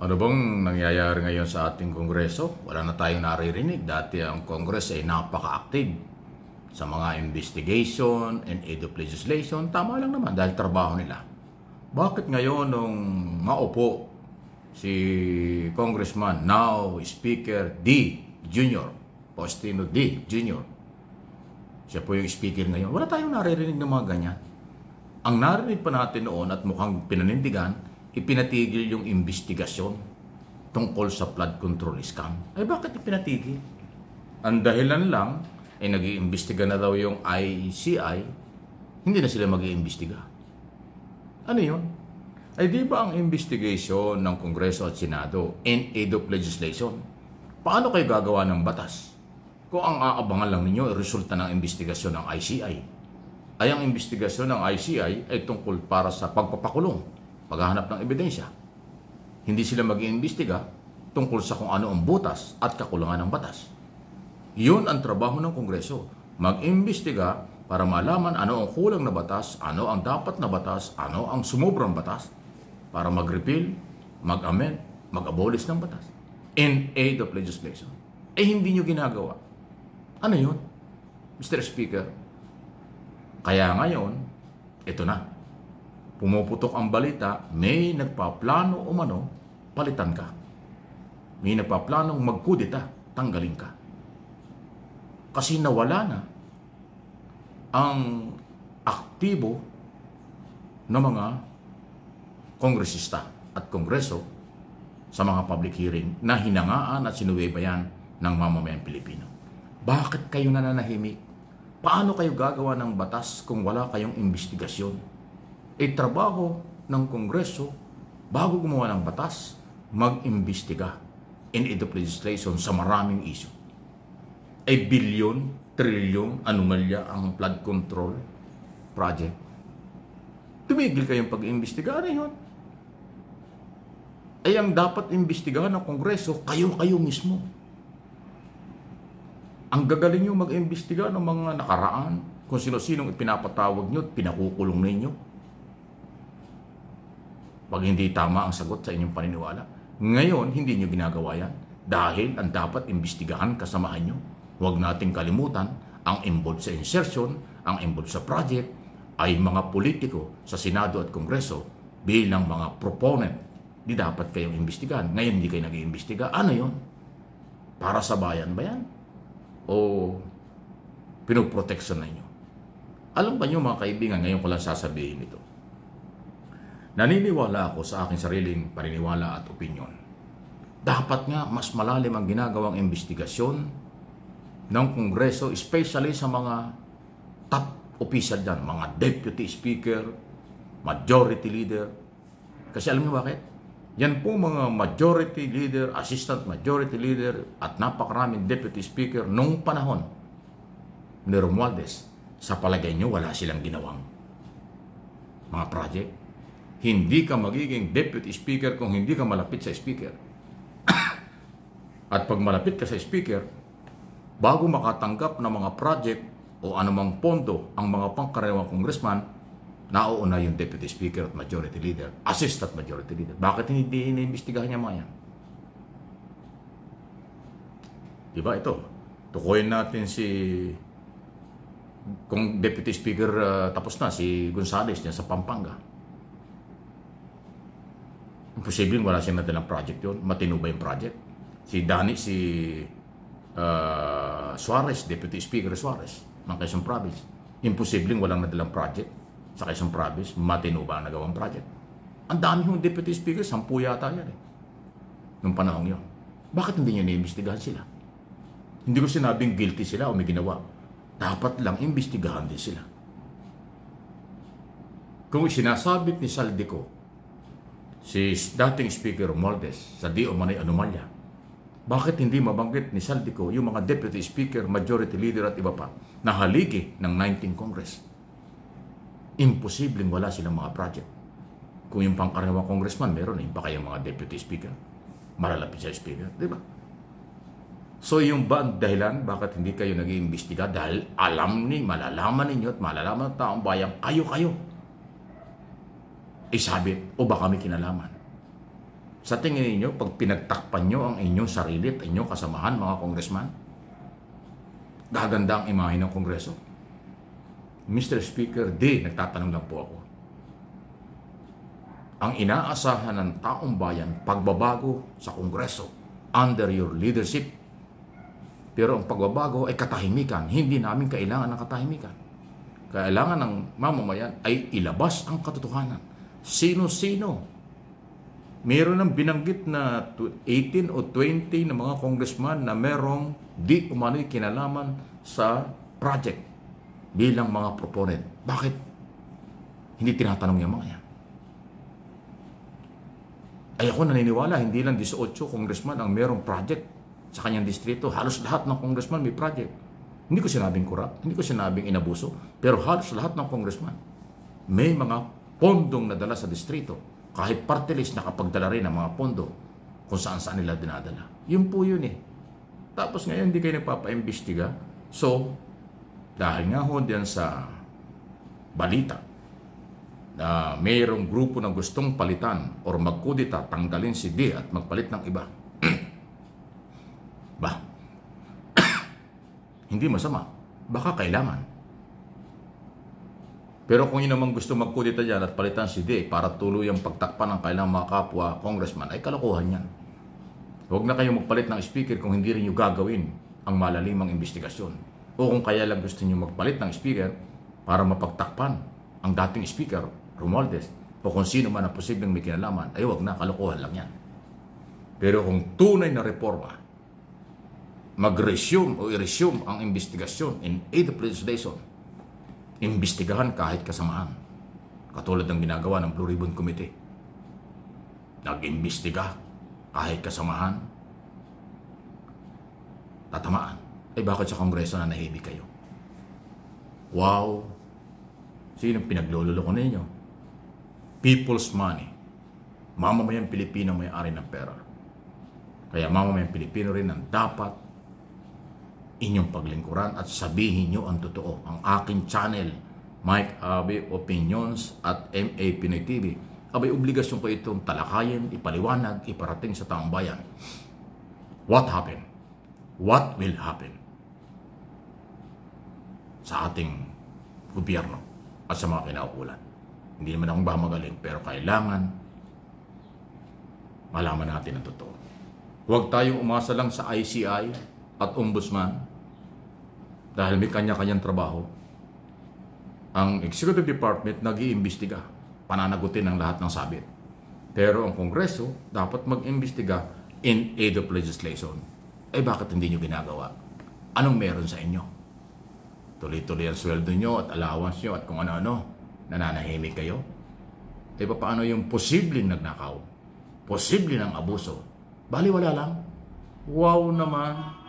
Ano bang nangyayari ngayon sa ating Kongreso? Wala na tayong naririnig. Dati ang Congress ay napaka-active sa mga investigation and aid of legislation. Tama lang naman dahil trabaho nila. Bakit ngayon nung maupo si Congressman, now Speaker D. Jr., Faustino D. Jr., siya po yung speaker ngayon, wala tayong naririnig ng mga ganyan. Ang narinig pa natin noon at mukhang pinanindigan, ipinatigil yung investigasyon tungkol sa flood control scam. Ay bakit ipinatigil? Ang dahilan lang ay nag-iimbestiga na daw yung ICI, hindi na sila mag-iimbestiga. Ano yun? Ay di ba ang investigation ng Kongreso at Senado in aid of legislation? Paano kayo gagawa ng batas? Kung ang aabangan lang ninyo ay resulta ng investigasyon ng ICI. Ay ang investigasyon ng ICI ay tungkol para sa pagpapakulong, paghahanap ng ebidensya. Hindi sila mag-iimbestiga tungkol sa kung ano ang butas at kakulangan ng batas. Yun ang trabaho ng Kongreso. Mag-imbestiga para malaman ano ang kulang na batas, ano ang dapat na batas, ano ang sumubrang batas, para mag-repeal, mag-amend, mag-abolish ng batas in aid of legislation. Eh hindi nyo ginagawa. Ano yun, Mr. Speaker? Kaya ngayon, ito na. Pumuputok ang balita, may nagpaplano umano, palitan ka. May nagpaplanong magkudita, tanggalin ka. Kasi nawala na ang aktibo na mga kongresista at kongreso sa mga public hearing na hinangaan at sinubaybayan ng mamamayang Pilipino. Bakit kayo nananahimik? Paano kayo gagawa ng batas kung wala kayong investigasyon? Trabaho ng Kongreso, bago gumawa ng batas, mag-imbestiga in aid of legislation sa maraming issue. Bilyon, trilyon, anomalya ang flood control project. Tumigil kayong pag-imbestiga. Ano yun? Ang dapat imbestigahan ng Kongreso, kayo mismo. Ang gagaling nyo mag-imbestiga ng mga nakaraan, kung sino-sinong ipinapatawag nyo at pinakukulong ninyo. Pag hindi tama ang sagot sa inyong paniniwala. Ngayon, hindi nyo ginagawa yan dahil ang dapat imbestigahan kasamahan nyo. Huwag nating kalimutan, ang involved sa insertion, ang involved sa project, ay mga politiko sa Senado at Kongreso bilang mga proponent. Di dapat kayong imbestigahan. Ngayon, hindi kayo nag-iimbestiga. Ano yun? Para sa bayan ba yan? O pinoproteksyon na inyo? Alam ba nyo mga kaibigan, ngayon ko lang sasabihin ito. Naniniwala ako sa aking sariling paniniwala at opinyon. Dapat nga mas malalim ang ginagawang investigasyon ng Kongreso, especially sa mga top official dyan, mga deputy speaker, majority leader. Kasi alam niyo bakit? Yan po mga majority leader, assistant majority leader, at napakaraming deputy speaker nung panahon ni Romualdez. Sa palagay nyo, wala silang ginawang mga project. Hindi ka magiging deputy speaker kung hindi ka malapit sa speaker. At pag malapit ka sa speaker, bago makatanggap ng mga project o anumang pondo ang mga pangkaraniwang congressman, nauuna yung deputy speaker at majority leader, assistant majority leader. Bakit hindi iniimbestigahan niya mga yan? Diba ito? Tukuyin natin si kung deputy speaker tapos na, si Gonzales niya sa Pampanga. Imposibleng wala siya nadalang project yun. Matino ba yung project? Si Suarez, deputy speaker Suarez ng Quezon Province. Imposibleng walang nadalang project sa Quezon Province. Matino ba ang nagawang project? Ang dami yung deputy speaker, 10 yata yan nung panahon yun. Bakit hindi niya naimbestigahan sila? Hindi ko sinabing guilty sila o may ginawa. Dapat lang imbestigahan din sila. Kung sinasabit ni Saldico, si dating Speaker Romualdez, sa di o manay anomalya, bakit hindi mabanggit ni Saldico yung mga deputy speaker, majority leader at iba pa na haligi ng 19th Congress? Imposibleng wala silang mga project. Kung yung pangkaraniwang congressman, meron pa kayong mga deputy speaker, malalapit sa speaker, di ba? So yung ba ang dahilan bakit hindi kayo nag-iimbestiga? Dahil malalaman ninyo at malalaman ng taong bayan, kayo. Isabit o baka may kinalaman. Sa tingin ninyo, pag pinagtakpan nyo ang inyong sarili at inyong kasamahan, mga congressman, gaganda ang imahe ng Kongreso? Mr. Speaker, nagtatanong lang po ako. Ang inaasahan ng taong bayan, pagbabago sa Kongreso under your leadership. Pero ang pagbabago ay katahimikan. Hindi namin kailangan ng katahimikan. Kailangan ng mamamayan ay ilabas ang katotohanan. Sino-sino? Meron ng binanggit na 18 o 20 na mga congressman na merong di umano'y kinalaman sa project bilang mga proponent. Bakit? Hindi tinatanong yung mga yan. Ay ako naniniwala, hindi lang 18 congressman ang merong project sa kanyang distrito. Halos lahat ng congressman may project. Hindi ko sinabing corrupt, hindi ko sinabing inabuso, pero halos lahat ng congressman may mga pondong nadala sa distrito. Kahit party list nakapagdala rin ng mga pondo kung saan-saan nila dinadala. Yun po yun eh. Tapos ngayon hindi kayo nagpapaimbestiga. So, dahil nga ho diyan sa balita na mayroong grupo na gustong palitan or magkudita, tanggalin si D at magpalit ng iba. Ba? Hindi masama. Baka kailangan. Pero kung yun naman gusto magkudita dyan at palitan si D para tuloy ang pagtakpan ng kailang mga kapwa congressman, ay kalokohan yan. Huwag na kayo magpalit ng speaker kung hindi rin nyo gagawin ang malalimang investigasyon. O kung kaya lang gusto nyo magpalit ng speaker para mapagtakpan ang dating speaker, Romualdez, o kung sino man ang posibleng may kinalaman, ay huwag na, kalokohan lang yan. Pero kung tunay na reforma, mag-resume o i-resume ang investigasyon in aid of legislation, imbestigahan kahit kasamahan. Katulad ng ginagawa ng Blue Ribbon Committee. Nag-imbestiga kahit kasamahan. Tatamaan. Eh bakit sa Kongreso na nahibig kayo? Wow! Sinong pinaglululoko ninyo? People's money. Mamamayang Pilipino may-ari ng pera. Kaya mamamayang Pilipino rin ang dapat inyong paglingkuran at sabihin nyo ang totoo. Ang aking channel, Mike Abe Opinions at MA Pinoy TV, abay obligasyon ko itong talakayin, ipaliwanag, iparating sa taong bayan. What happened? What will happen sa ating gobyerno at sa mga kinaukulan? Hindi naman akong mamagaling, pero kailangan malaman natin ang totoo. Huwag tayong umasa lang sa ICI at Ombudsman dahil may kanya-kanyang trabaho. Ang Executive Department nag-iimbestiga, pananagutin ang lahat ng sabit. Pero ang Kongreso dapat mag-imbestiga in aid of legislation. Eh bakit hindi nyo ginagawa? Anong meron sa inyo? Tuloy-tuloy ang sweldo nyo at allowance nyo at kung ano-ano. Nananahimik kayo? Eh paano yung posibleng nagnakaw? Posibleng ng abuso? Baliwala lang? Wow naman!